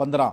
15,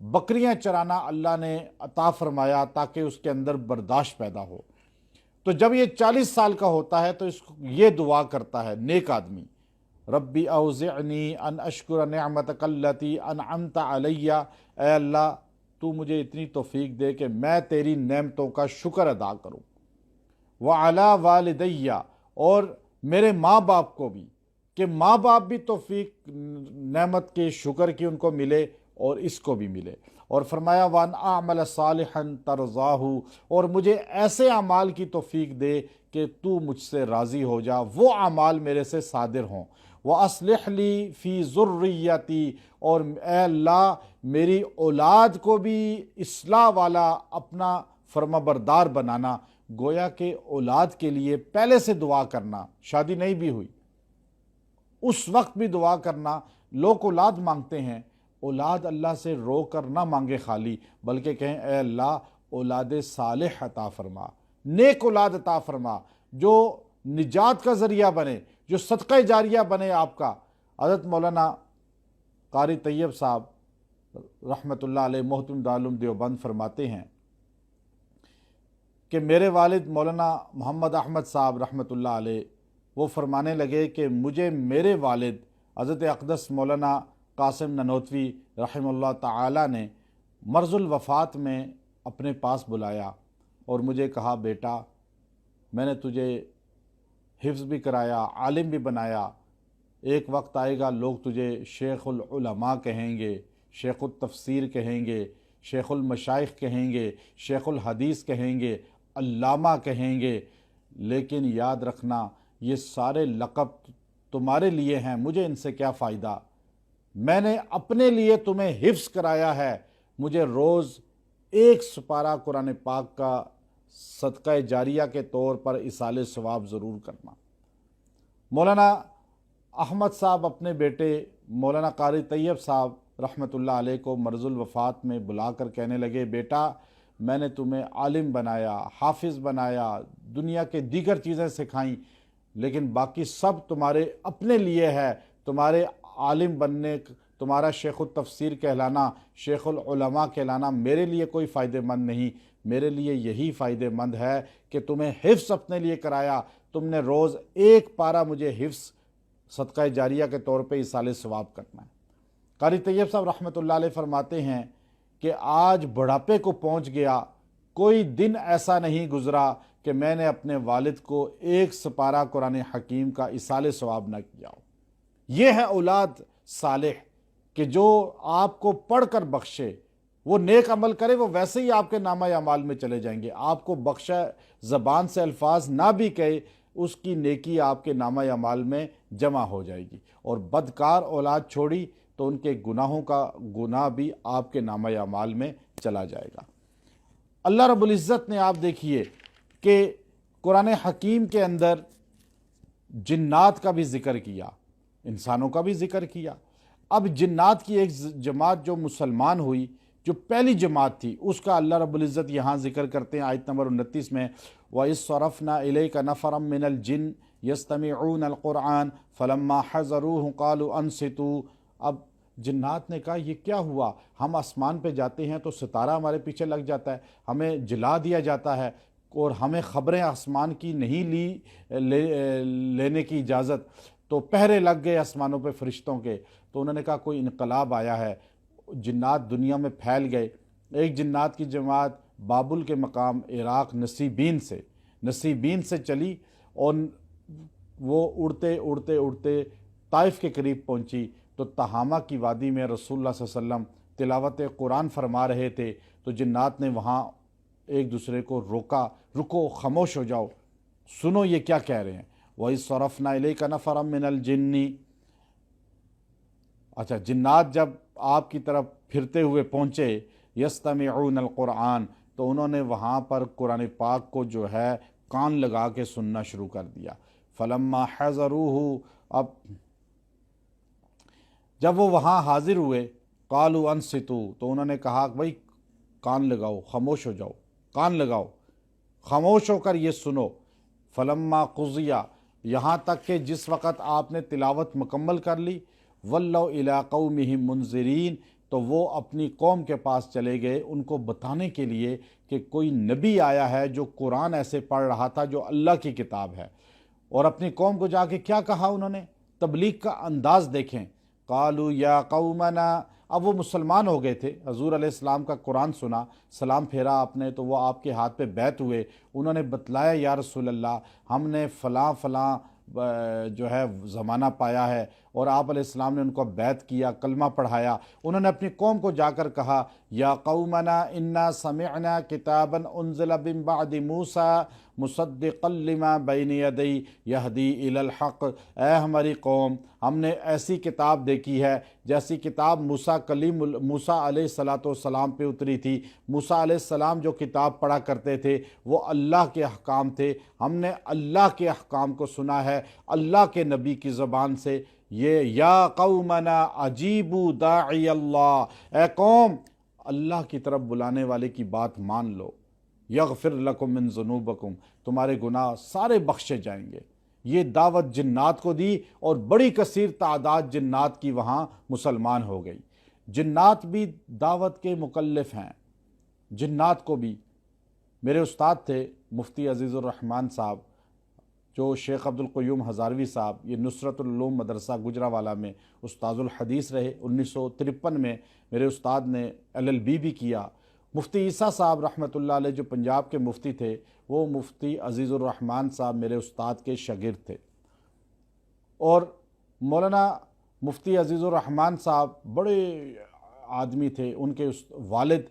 بکریاں چرانا اللہ نے عطا فرمایا تاکہ اس کے اندر برداشت پیدا ہو۔ تو جب یہ 40 سال کا ہوتا ہے تو یہ دعا کرتا ہے نیک آدمی، ربی اوزعنی ان اشکر نعمتک التی انعمت علی، اے اللہ تو مجھے اتنی توفیق دے کہ میں تیری نعمتوں کا شکر ادا کروں، وعلی والدیہ، اور میرے ماں باپ کو بھی، کہ ماں باپ بھی توفیق نعمت کے شکر کی ان کو ملے اور اس کو بھی ملے۔ اور فرمایا وان اعمل صالحا ترضاہ، اور مجھے ایسے اعمال کی توفیق دے کہ تو مجھ سے راضی ہو جا، وہ اعمال میرے سے صادر ہوں۔ وَأَصْلِحْ لِي فِي ذُرِّيَّتِي، اور اے اللہ میری اولاد کو بھی اصلاح والا اپنا فرمانبردار بنانا۔ گویا کہ اولاد کے لیے پہلے سے دعا کرنا، شادی نہیں بھی ہوئی اس وقت بھی دعا کرنا۔ لوگ اولاد مانگتے ہیں، اولاد اللہ سے رو کر نہ مانگے خالی، بلکہ کہیں اے اللہ اولاد صالح عطا فرما، نیک اولاد عطا فرما، جو نجات کا ذریعہ بنے، جو صدقہ جاریہ بنے آپ کا۔ حضرت مولانا قاری طیب صاحب رحمۃ اللہ علیہ محترم دارالعلوم دیوبند فرماتے ہیں کہ میرے والد مولانا محمد احمد صاحب رحمۃ اللہ علیہ وہ فرمانے لگے کہ مجھے میرے والد حضرت اقدس مولانا قاسم ننوتوی رحمہ اللہ تعالی نے مرض الوفات میں اپنے پاس بلایا اور مجھے کہا بیٹا میں نے تجھے حفظ بھی کرایا، عالم بھی بنایا، ایک وقت آئے گا لوگ تجھے شیخ العلماء کہیں گے، شیخ التفسیر کہیں گے، شیخ المشائخ کہیں گے، شیخ الحدیث کہیں گے، علامہ کہیں گے، لیکن یاد رکھنا یہ سارے لقب تمہارے لیے ہیں، مجھے ان سے کیا فائدہ؟ میں نے اپنے لیے تمہیں حفظ کرایا ہے، مجھے روز ایک سپارہ قرآن پاک کا صدقہ جاریہ کے طور پر ایصال ثواب ضرور کرنا۔ مولانا احمد صاحب اپنے بیٹے مولانا قاری طیب صاحب رحمۃ اللہ علیہ کو مرض الوفات میں بلا کر کہنے لگے بیٹا میں نے تمہیں عالم بنایا، حافظ بنایا، دنیا کے دیگر چیزیں سکھائیں، لیکن باقی سب تمہارے اپنے لیے ہے، تمہارے عالم بننے، تمہارا شیخ التفسیر کہلانا، شیخ العلماء کہلانا میرے لیے کوئی فائدہ مند نہیں، میرے لیے یہی فائدہ مند ہے کہ تمہیں حفظ اپنے لیے کرایا، تم نے روز ایک پارہ مجھے حفظ صدقہ جاریہ کے طور پہ ایصال ثواب کرنا ہے۔ قاری طیب صاحب رحمۃ اللہ علیہ فرماتے ہیں کہ آج بڑھاپے کو پہنچ گیا، کوئی دن ایسا نہیں گزرا کہ میں نے اپنے والد کو ایک سپارہ قرآن حکیم کا ایصال ثواب نہ کیا ہو۔ یہ ہے اولاد صالح کہ جو آپ کو پڑھ کر بخشے، وہ نیک عمل کرے، وہ ویسے ہی آپ کے نامہ اعمال میں چلے جائیں گے، آپ کو بخشا زبان سے الفاظ نہ بھی کہے اس کی نیکی آپ کے نامہ اعمال میں جمع ہو جائے گی، اور بدکار اولاد چھوڑی تو ان کے گناہوں کا گناہ بھی آپ کے نامہ اعمال میں چلا جائے گا۔ اللہ رب العزت نے آپ دیکھیے کہ قرآن حکیم کے اندر جنات کا بھی ذکر کیا، انسانوں کا بھی ذکر کیا۔ اب جنات کی ایک جماعت جو مسلمان ہوئی، جو پہلی جماعت تھی، اس کا اللہ رب العزت یہاں ذکر کرتے ہیں آیت نمبر 29 میں، وَإِذْ صَرَفْنَا إِلَيْكَ نَفَرًا مِّنَ الْجِنِّ يَسْتَمِعُونَ الْقُرْآنَ فَلَمَّا حَضَرُوهُ قَالُوا أَنصِتُوا۔ اب جنات نے کہا یہ کیا ہوا، ہم آسمان پہ جاتے ہیں تو ستارہ ہمارے پیچھے لگ جاتا ہے، ہمیں جلا دیا جاتا ہے، اور ہمیں خبریں آسمان کی نہیں لینے کی اجازت، تو پہرے لگ گئے آسمانوں پہ فرشتوں کے، تو انہوں نے کہا کوئی انقلاب آیا ہے، جنات دنیا میں پھیل گئے۔ ایک جنات کی جماعت بابل کے مقام عراق نصیبین سے چلی، اور وہ اڑتے اڑتے اڑتے طائف کے قریب پہنچی، تو تہامہ کی وادی میں رسول اللہ صلی اللہ علیہ وسلم تلاوت قرآن فرما رہے تھے، تو جنات نے وہاں ایک دوسرے کو روکا، رکو، خاموش ہو جاؤ، سنو یہ کیا کہہ رہے ہیں۔ وَإِذْ صَرَفْنَا إِلَيْكَ نَفَرًا مِّنَ الْجِنِّ۔ اچھا، جنات جب آپ کی طرف پھرتے ہوئے پہنچے، یستمعون القرآن، تو انہوں نے وہاں پر قرآن پاک کو جو ہے کان لگا کے سننا شروع کر دیا۔ فلما حضروہ، اب جب وہ وہاں حاضر ہوئے، قالوا انصتوا، تو انہوں نے کہا بھائی کان لگاؤ، خاموش ہو جاؤ، کان لگاؤ، خاموش ہو کر یہ سنو۔ فلما قضیٰ، یہاں تک کہ جس وقت آپ نے تلاوت مکمل کر لی، ولوا الی قومہم منذرین، تو وہ اپنی قوم کے پاس چلے گئے ان کو بتانے کے لیے کہ کوئی نبی آیا ہے جو قرآن ایسے پڑھ رہا تھا جو اللہ کی کتاب ہے۔ اور اپنی قوم کو جا کے کیا کہا انہوں نے، تبلیغ کا انداز دیکھیں، قالوا یا قومنا، اب وہ مسلمان ہو گئے تھے، حضور علیہ السلام کا قرآن سنا، سلام پھیرا آپ نے تو وہ آپ کے ہاتھ پہ بیعت ہوئے، انہوں نے بتلایا یا رسول اللہ ہم نے فلاں فلاں جو ہے زمانہ پایا ہے، اور آپ علیہ السلام نے ان کو بیعت کیا، کلمہ پڑھایا۔ انہوں نے اپنی قوم کو جا کر کہا یا قومنا انا سمعنا کتابا انزل من بعد موسیٰ مصدقا لما بین یدی یہدی الی الحق، اے ہماری قوم ہم نے ایسی کتاب دیکھی ہے جیسی کتاب موسیٰ علیہ السلام پہ اتری تھی۔ موسیٰ علیہ السلام جو کتاب پڑھا کرتے تھے وہ اللہ کے احکام تھے، ہم نے اللہ کے احکام کو سنا ہے اللہ کے نبی کی زبان سے۔ یہ یا قومنا عجیبوا داعی اللہ، اے قوم اللہ کی طرف بلانے والے کی بات مان لو، یغفر لکم من ذنوبکم، تمہارے گناہ سارے بخشے جائیں گے۔ یہ دعوت جنات کو دی اور بڑی کثیر تعداد جنات کی وہاں مسلمان ہو گئی۔ جنات بھی دعوت کے مکلف ہیں، جنات کو بھی۔ میرے استاد تھے مفتی عزیز الرحمن صاحب، جو شیخ عبدالقیوم ہزاروی صاحب، یہ نصرت العلوم مدرسہ گجرانوالہ میں استاذ الحدیث رہے، 1953 میں میرے استاد نے LLB بھی کیا۔ مفتی عیسیٰ صاحب رحمۃ اللہ علیہ جو پنجاب کے مفتی تھے، وہ مفتی عزیز الرحمن صاحب میرے استاد کے شاگرد تھے۔ اور مولانا مفتی عزیز الرحمن صاحب بڑے آدمی تھے، ان کے والد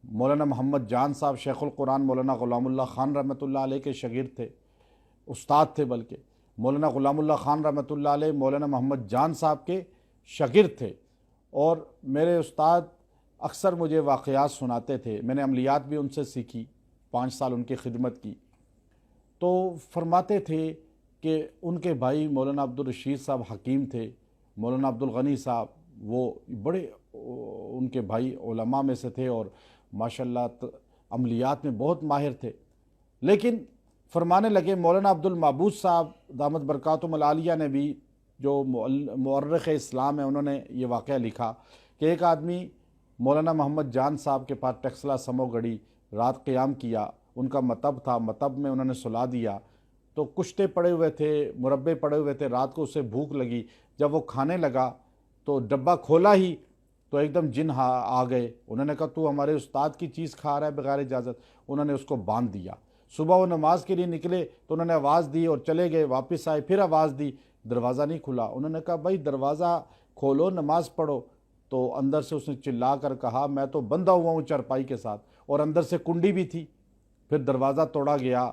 مولانا محمد جان صاحب شیخ القرآن مولانا غلام اللہ خان رحمۃ اللہ علیہ کے شاگرد تھے، استاد تھے، بلکہ مولانا غلام اللہ خان رحمۃ اللہ علیہ مولانا محمد جان صاحب کے شاگرد تھے۔ اور میرے استاد اکثر مجھے واقعات سناتے تھے، میں نے عملیات بھی ان سے سیکھی، 5 سال ان کی خدمت کی۔ تو فرماتے تھے کہ ان کے بھائی مولانا عبدالرشید صاحب حکیم تھے، مولانا عبدالغنی صاحب وہ بڑے ان کے بھائی علماء میں سے تھے اور ماشاءاللہ عملیات میں بہت ماہر تھے۔ لیکن فرمانے لگے مولانا عبدالمعبود صاحب دامت برکاتہم العالیہ نے بھی، جو مورخ اسلام ہیں، انہوں نے یہ واقعہ لکھا کہ ایک آدمی مولانا محمد جان صاحب کے پاس ٹیکسلا سمو گڑی رات قیام کیا، ان کا مطب تھا، مطب میں انہوں نے سلا دیا، تو کشتے پڑے ہوئے تھے، مربے پڑے ہوئے تھے، رات کو اسے بھوک لگی، جب وہ کھانے لگا تو ڈبہ کھولا ہی تو ایک دم جن آ گئے، انہوں نے کہا تو ہمارے استاد کی چیز کھا رہا ہے بغیر اجازت، انہوں نے اس کو باندھ دیا۔ صبح وہ نماز کے لیے نکلے تو انہوں نے آواز دی اور چلے گئے، واپس آئے پھر آواز دی، دروازہ نہیں کھلا، انہوں نے کہا بھائی دروازہ کھولو نماز پڑھو، تو اندر سے اس نے چلا کر کہا میں تو بندھا ہوا ہوں چارپائی کے ساتھ، اور اندر سے کنڈی بھی تھی۔ پھر دروازہ توڑا گیا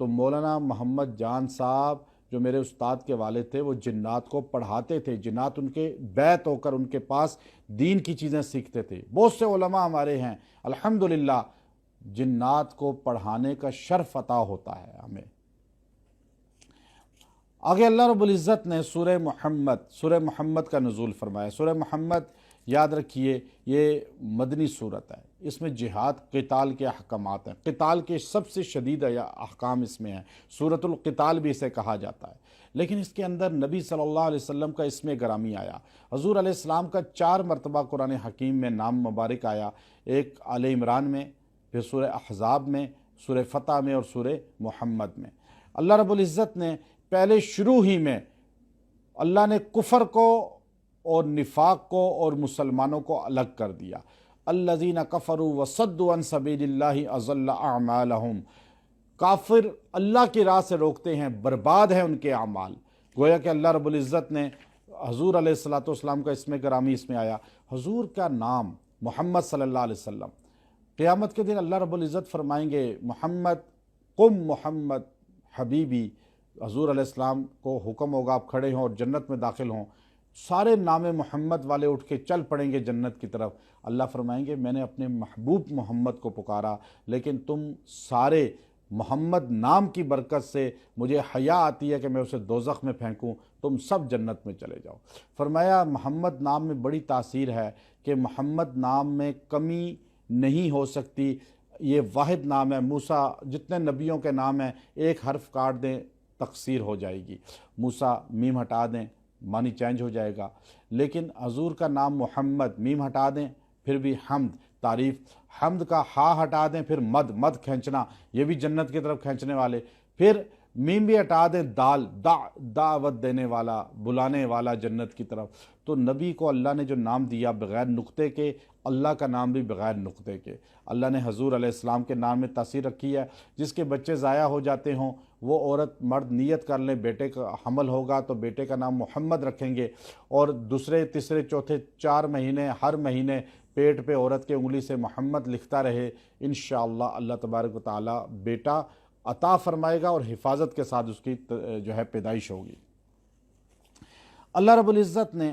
تو مولانا محمد جان صاحب جو میرے استاد کے والد تھے وہ جنات کو پڑھاتے تھے، جنات ان کے بیعت ہو کر ان کے پاس دین کی چیزیں سیکھتے تھے۔ بہت سے علماء ہمارے ہیں الحمدللہ، جنات کو پڑھانے کا شرف عطا ہوتا ہے ہمیں۔ آگے اللہ رب العزت نے سورہ محمد کا نزول فرمایا۔ سورہ محمد یاد رکھیے یہ مدنی صورت ہے، اس میں جہاد قتال کے احکامات ہیں، قتال کے سب سے شدید احکام اس میں ہیں، سورۃ القتال بھی اسے کہا جاتا ہے۔ لیکن اس کے اندر نبی صلی اللہ علیہ وسلم کا اسم گرامی آیا، حضور علیہ السلام کا 4 مرتبہ قرآن حکیم میں نام مبارک آیا، ایک آل عمران میں، پھر سورہ احزاب میں، سورہ فتح میں اور سورہ محمد میں۔ اللہ رب العزت نے پہلے شروع ہی میں اللہ نے کفر کو اور نفاق کو اور مسلمانوں کو الگ کر دیا۔ الذین کفروا وصدوا عن سبیل اللہ اضل اعمالہم، کافر اللہ کی راہ سے روکتے ہیں، برباد ہیں ان کے اعمال۔ گویا کہ اللہ رب العزت نے حضور علیہ السلام کا اسم گرامی اس میں آیا۔ حضور کا نام محمد صلی اللہ علیہ وسلم، قیامت کے دن اللہ رب العزت فرمائیں گے محمد قم محمد حبیبی، حضور علیہ السلام کو حکم ہوگا آپ کھڑے ہوں اور جنت میں داخل ہوں، سارے نام محمد والے اٹھ کے چل پڑیں گے جنت کی طرف۔ اللہ فرمائیں گے میں نے اپنے محبوب محمد کو پکارا، لیکن تم سارے محمد نام کی برکت سے مجھے حیا آتی ہے کہ میں اسے دوزخ میں پھینکوں، تم سب جنت میں چلے جاؤ۔ فرمایا محمد نام میں بڑی تاثیر ہے کہ محمد نام میں کمی نہیں ہو سکتی، یہ واحد نام ہے۔ موسیٰ جتنے نبیوں کے نام ہیں ایک حرف کاٹ دیں تقصیر ہو جائے گی، موسیٰ میم ہٹا دیں معنی چینج ہو جائے گا۔ لیکن حضور کا نام محمد، میم ہٹا دیں پھر بھی حمد، تعریف، حمد کا ہا ہٹا دیں پھر مد کھینچنا، یہ بھی جنت کی طرف کھینچنے والے، پھر میم بھی ہٹا دیں دال، دعوت دینے والا، بلانے والا جنت کی طرف۔ تو نبی کو اللہ نے جو نام دیا بغیر نقطے کے، اللہ کا نام بھی بغیر نقطے کے۔ اللہ نے حضور علیہ السلام کے نام میں تاثیر رکھی ہے۔ جس کے بچے ضائع ہو جاتے ہوں وہ عورت مرد نیت کر لیں بیٹے کا حمل ہوگا تو بیٹے کا نام محمد رکھیں گے، اور دوسرے تیسرے چوتھے 4 مہینے ہر مہینے پیٹ پہ عورت کے انگلی سے محمد لکھتا رہے، انشاءاللہ اللہ تبارک و تعالی بیٹا عطا فرمائے گا اور حفاظت کے ساتھ اس کی جو ہے پیدائش ہوگی۔ اللہ رب العزت نے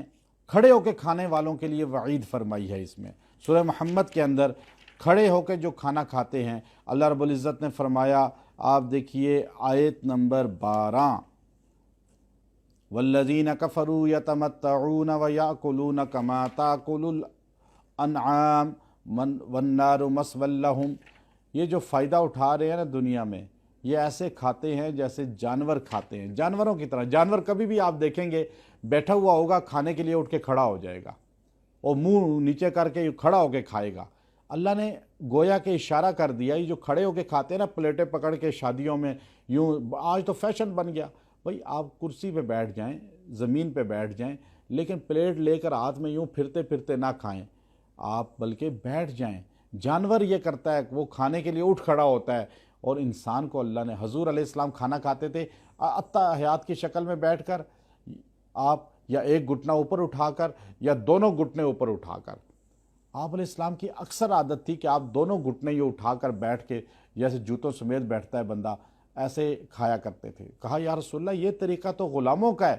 کھڑے ہو کے کھانے والوں کے لیے وعید فرمائی ہے۔ اس میں سورہ محمد کے اندر کھڑے ہو کے جو کھانا کھاتے ہیں، اللہ رب العزت نے فرمایا، آپ دیکھیے آیت نمبر 12، والذین کفروا یتمتعون ویأکلون کما تأکل الانعام والنار مثوی لہم۔ یہ جو فائدہ اٹھا رہے ہیں نا دنیا میں، یہ ایسے کھاتے ہیں جیسے جانور کھاتے ہیں، جانوروں کی طرح۔ جانور کبھی بھی آپ دیکھیں گے بیٹھا ہوا ہوگا، کھانے کے لیے اٹھ کے کھڑا ہو جائے گا اور منہ نیچے کر کے کھڑا ہو کے کھائے گا۔ اللہ نے گویا کہ اشارہ کر دیا، یہ جو کھڑے ہو کے کھاتے ہیں نا پلیٹیں پکڑ کے شادیوں میں، یوں آج تو فیشن بن گیا، بھئی آپ کرسی پہ بیٹھ جائیں، زمین پہ بیٹھ جائیں، لیکن پلیٹ لے کر ہاتھ میں یوں پھرتے پھرتے نہ کھائیں، آپ بلکہ بیٹھ جائیں۔ جانور یہ کرتا ہے، وہ کھانے کے لیے اٹھ کھڑا ہوتا ہے، اور انسان کو اللہ نے، حضور علیہ السلام کھانا کھاتے تھے حیات کی شکل میں بیٹھ کر، آپ یا ایک گھٹنا اوپر اٹھا کر یا دونوں گھٹنے اوپر اٹھا کر۔ آپ علیہ السلام کی اکثر عادت تھی کہ آپ دونوں گھٹنے یہ اٹھا کر بیٹھ کے، جیسے جوتوں سمیت بیٹھتا ہے بندہ، ایسے کھایا کرتے تھے۔ کہا یا رسول اللہ یہ طریقہ تو غلاموں کا ہے۔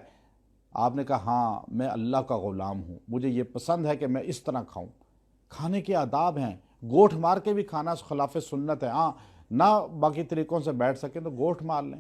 آپ نے کہا ہاں میں اللہ کا غلام ہوں، مجھے یہ پسند ہے کہ میں اس طرح کھاؤں۔ کھانے کے آداب ہیں، گوٹھ مار کے بھی کھانا خلاف سنت ہے، ہاں نہ باقی طریقوں سے بیٹھ سکیں تو گوٹھ مار لیں۔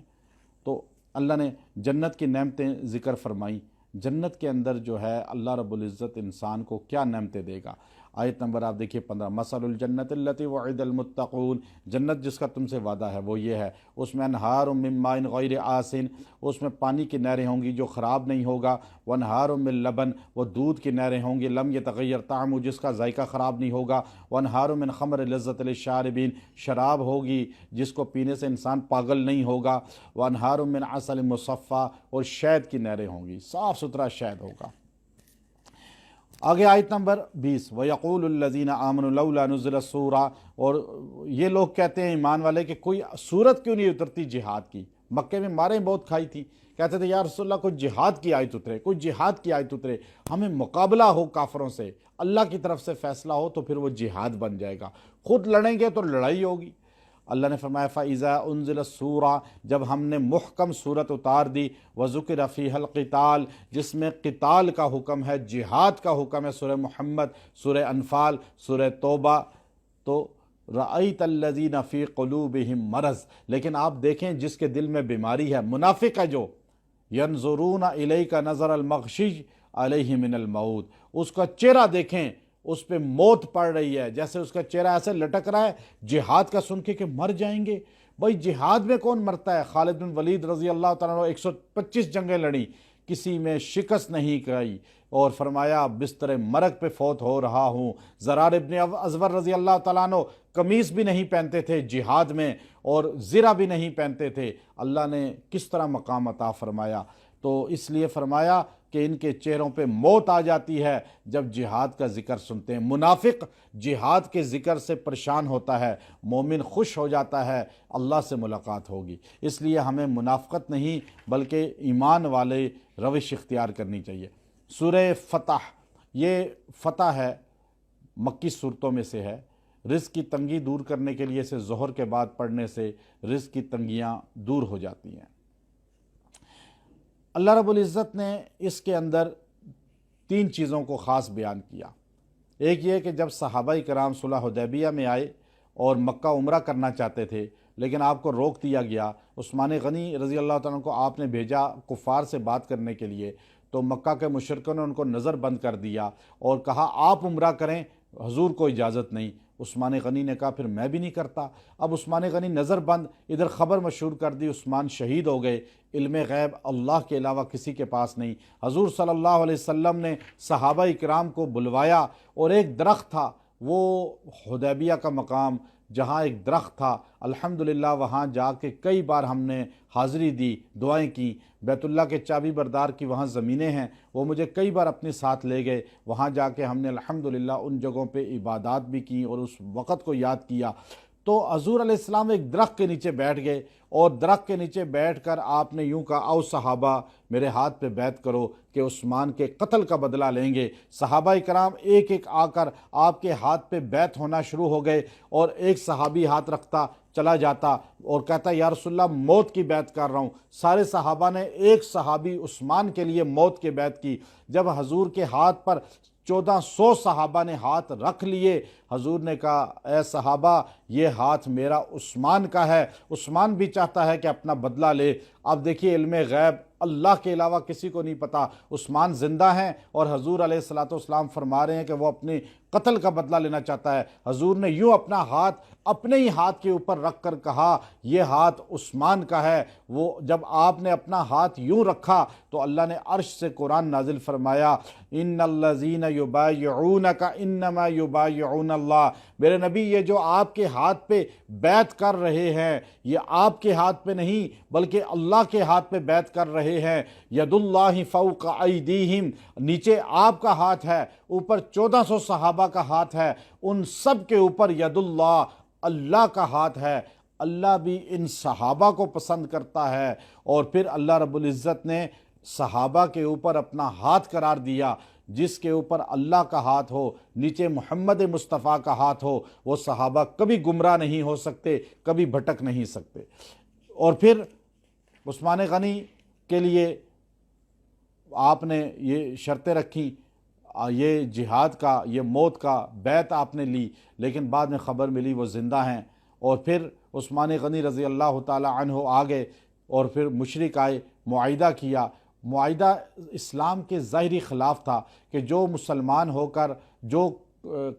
تو اللہ نے جنت کی نعمتیں ذکر فرمائیں۔ جنت کے اندر جو ہے اللہ رب العزت انسان کو کیا نعمتیں دے گا۔ آیت نمبر آپ دیکھیے 15، مثل الجنت التی وعد المتقون، جنت جس کا تم سے وعدہ ہے وہ یہ ہے، اس میں انہار من ماء غیر آسن، اس میں پانی کی نہریں ہوں گی جو خراب نہیں ہوگا، وانہار من لبن، وہ دودھ کی نہریں ہوں گی، لم یتغیر طعمہ، جس کا ذائقہ خراب نہیں ہوگا، وانہار من خمر لذت للشاربین، شراب ہوگی جس کو پینے سے انسان پاگل نہیں ہوگا، وانہار من عسل مصفی، اور شہد کی نہریں ہوں گی، صاف ستھرا شہد ہوگا۔ آگے آیت نمبر 20، وَيَقُولُ الَّذِينَ آمَنُوا لَوْلَا نُزِّلَ السُّورَةُ، اور یہ لوگ کہتے ہیں ایمان والے کہ کوئی سورت کیوں نہیں اترتی جہاد کی۔ مکے میں ماریں بہت کھائی تھی، کہتے تھے یا رسول اللہ کوئی جہاد کی آیت اترے، کوئی جہاد کی آیت اترے، ہمیں مقابلہ ہو کافروں سے، اللہ کی طرف سے فیصلہ ہو تو پھر وہ جہاد بن جائے گا، خود لڑیں گے تو لڑائی ہوگی۔ اللہ نے فرمایا فَإِذَا أُنزِلَ السُّورَةُ، جب ہم نے محکم صورت اتار دی، وَذُكِرَ فِيهَا الْقِتَالُ، جس میں قتال کا حکم ہے، جہاد کا حکم ہے، سورہ محمد، سورہ انفال، سورہ توبہ، تو رَأَيْتَ الَّذِينَ فِي قُلُوبِهِم مَرَضٌ، لیکن آپ دیکھیں جس کے دل میں بیماری ہے، منافق ہے جو، يَنظُرُونَ إِلَيْكَ نَظَرَ الْمَغْشِيِّ عَلَيْهِ مِنَ الْمَوْتِ، اس کا چہرہ دیکھیں اس پہ موت پڑ رہی ہے، جیسے اس کا چہرہ ایسے لٹک رہا ہے جہاد کا سن کے کہ مر جائیں گے۔ بھائی جہاد میں کون مرتا ہے؟ خالد بن ولید رضی اللہ تعالیٰ عنہ 125 جنگیں لڑیں، کسی میں شکست نہیں کرائی، اور فرمایا بستر مرگ پہ فوت ہو رہا ہوں۔ زرار ابن ازور رضی اللہ تعالیٰ عنہ قمیص بھی نہیں پہنتے تھے جہاد میں، اور زرہ بھی نہیں پہنتے تھے۔ اللہ نے کس طرح مقام عطا فرمایا، تو اس لیے فرمایا کہ ان کے چہروں پہ موت آ جاتی ہے جب جہاد کا ذکر سنتے ہیں۔ منافق جہاد کے ذکر سے پریشان ہوتا ہے، مومن خوش ہو جاتا ہے اللہ سے ملاقات ہوگی۔ اس لیے ہمیں منافقت نہیں بلکہ ایمان والے روش اختیار کرنی چاہیے۔ سورہ فتح، یہ فتح ہے، مکی صورتوں میں سے ہے، رزق کی تنگی دور کرنے کے لیے اسے ظہر کے بعد پڑھنے سے رزق کی تنگیاں دور ہو جاتی ہیں۔ اللہ رب العزت نے اس کے اندر 3 چیزوں کو خاص بیان کیا۔ ایک یہ کہ جب صحابہ کرام صلح حدیبیہ میں آئے اور مکہ عمرہ کرنا چاہتے تھے لیکن آپ کو روک دیا گیا، عثمان غنی رضی اللہ تعالیٰ کو آپ نے بھیجا کفار سے بات کرنے کے لیے، تو مکہ کے مشرکوں نے ان کو نظر بند کر دیا اور کہا آپ عمرہ کریں، حضور کو اجازت نہیں۔ عثمان غنی نے کہا پھر میں بھی نہیں کرتا۔ اب عثمان غنی نظر بند، ادھر خبر مشہور کر دی عثمان شہید ہو گئے۔ علم غیب اللہ کے علاوہ کسی کے پاس نہیں۔ حضور صلی اللہ علیہ وسلم نے صحابہ اکرام کو بلوایا، اور ایک درخت تھا، وہ حدیبیہ کا مقام جہاں ایک درخت تھا، الحمدللہ وہاں جا کے کئی بار ہم نے حاضری دی، دعائیں کی۔ بیت اللہ کے چابی بردار کی وہاں زمینیں ہیں، وہ مجھے کئی بار اپنے ساتھ لے گئے، وہاں جا کے ہم نے الحمدللہ ان جگہوں پہ عبادات بھی کی اور اس وقت کو یاد کیا۔ تو حضور علیہ السلام ایک درخت کے نیچے بیٹھ گئے، اور درخت کے نیچے بیٹھ کر آپ نے یوں کہا، آؤ صحابہ میرے ہاتھ پہ بیعت کرو کہ عثمان کے قتل کا بدلہ لیں گے۔ صحابہ کرام ایک ایک آ کر آپ کے ہاتھ پہ بیعت ہونا شروع ہو گئے، اور ایک صحابی ہاتھ رکھتا چلا جاتا اور کہتا یا رسول اللہ موت کی بیعت کر رہا ہوں۔ سارے صحابہ نے ایک صحابی عثمان کے لیے موت کی بیعت کی۔ جب حضور کے ہاتھ پر 1400 صحابہ نے ہاتھ رکھ لیے، حضور نے کہا اے صحابہ یہ ہاتھ میرا عثمان کا ہے، عثمان بھی چاہتا ہے کہ اپنا بدلہ لے۔ اب دیکھیے علم غیب اللہ کے علاوہ کسی کو نہیں پتا، عثمان زندہ ہیں اور حضور علیہ الصلوۃ والسلام فرما رہے ہیں کہ وہ اپنے قتل کا بدلہ لینا چاہتا ہے۔ حضور نے یوں اپنا ہاتھ اپنے ہی ہاتھ کے اوپر رکھ کر کہا یہ ہاتھ عثمان کا ہے۔ وہ جب آپ نے اپنا ہاتھ یوں رکھا تو اللہ نے عرش سے قرآن نازل فرمایا، ان الذین یبایعونک انما یبایعون اللہ۔ میرے نبی یہ جو آپ کے ہاتھ پہ بیعت کر رہے ہیں یہ آپ کے ہاتھ پہ نہیں بلکہ اللہ کے ہاتھ پہ بیعت کر رہے ہیں۔ ید اللہ فوق ایدیہم، نیچے آپ کا ہاتھ ہے، اوپر 1400 صحابہ کا ہاتھ ہے، ان سب کے اوپر ید اللہ، اللہ کا ہاتھ ہے۔ اللہ بھی ان صحابہ کو پسند کرتا ہے، اور پھر اللہ رب العزت نے صحابہ کے اوپر اپنا ہاتھ قرار دیا۔ جس کے اوپر اللہ کا ہاتھ ہو، نیچے محمد مصطفیٰ کا ہاتھ ہو، وہ صحابہ کبھی گمراہ نہیں ہو سکتے، کبھی بھٹک نہیں سکتے۔ اور پھر عثمان غنی کے لیے آپ نے یہ شرطیں رکھیں، یہ جہاد کا، یہ موت کا بیعت آپ نے لی، لیکن بعد میں خبر ملی وہ زندہ ہیں۔ اور پھر عثمان غنی رضی اللہ تعالی عنہ آ گئے، اور پھر مشرک آئے، معاہدہ کیا۔ معاہدہ اسلام کے ظاہری خلاف تھا کہ جو مسلمان ہو کر، جو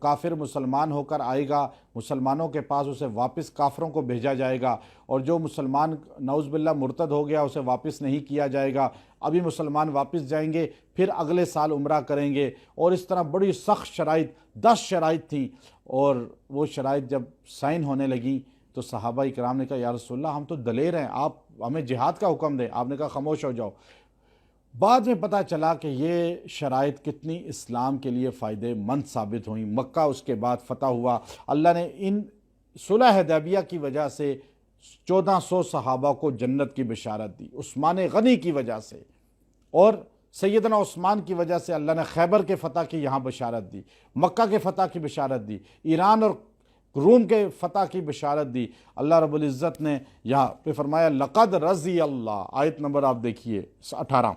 کافر مسلمان ہو کر آئے گا مسلمانوں کے پاس اسے واپس کافروں کو بھیجا جائے گا، اور جو مسلمان نعوذ باللہ مرتد ہو گیا اسے واپس نہیں کیا جائے گا۔ ابھی مسلمان واپس جائیں گے پھر اگلے سال عمرہ کریں گے، اور اس طرح بڑی سخت شرائط، 10 شرائط تھیں۔ اور وہ شرائط جب سائن ہونے لگیں تو صحابہ اکرام نے کہا یا رسول اللہ ہم تو دلیر ہیں، آپ ہمیں جہاد کا حکم دیں۔ آپ نے کہا خاموش ہو جاؤ۔ بعد میں پتہ چلا کہ یہ شرائط کتنی اسلام کے لیے فائدہ مند ثابت ہوئیں۔ مکہ اس کے بعد فتح ہوا، اللہ نے ان صلح حدیبیہ کی وجہ سے 1400 صحابہ کو جنت کی بشارت دی، عثمان غنی کی وجہ سے، اور سیدنا عثمان کی وجہ سے اللہ نے خیبر کے فتح کی یہاں بشارت دی، مکہ کے فتح کی بشارت دی، ایران اور روم کے فتح کی بشارت دی۔ اللہ رب العزت نے یہاں پہ فرمایا لقد رضی اللہ، آیت نمبر آپ دیکھیے 18،